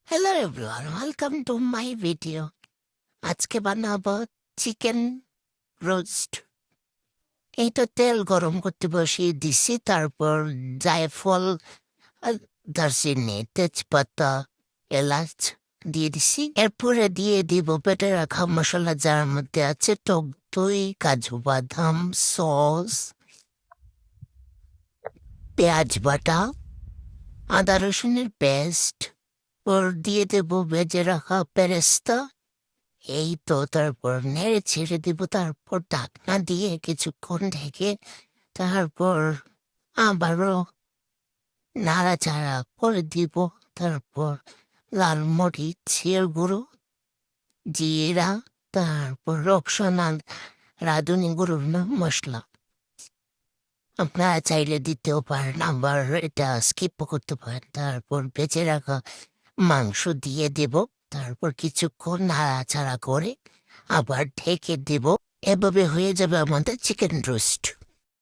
Hello everyone, welcome to my video. আজকে বানাবো chicken roast. এই তো তেল গরম করতে বসিয়ে দিছি, তারপর জায়ফল, আর দারচিনি, তেজপাতা, এলাচ দিয়ে দিছি। এরপরে দিয়ে দিব বেটে রাখা মশলা, যার মধ্যে আছে টক দই, কাজু বাদাম, সস, পেঁয়াজ বাটা, আদা রসুনের পেস্ট। ওর দিয়ে দেবো ভেজে রাখা পেরেস্তা। এই তো তারপর নেড়ে ছেড়ে দিব, তারপর ঢাকনা দিয়ে কিছুক্ষণ ঢেকে তারপর আবারও নাড়াচাড়া করে দিব। তারপর লাল মরিচের গুঁড়ো, জিরা, তারপর অপশনাল রাঁধুনি গুঁড়ো মশলা। আপনারা চাইলে দিতেও পারেন, আবার এটা স্কিপও করতে পারেন। তারপর বেঁচে রাখা মাংস দিয়ে দেব, তারপর কিছুক্ষণ নাড়াচাড়া করে আবার ঢেকে দেব। এভাবে হয়ে যাবে আমাদের চিকেন রোস্ট।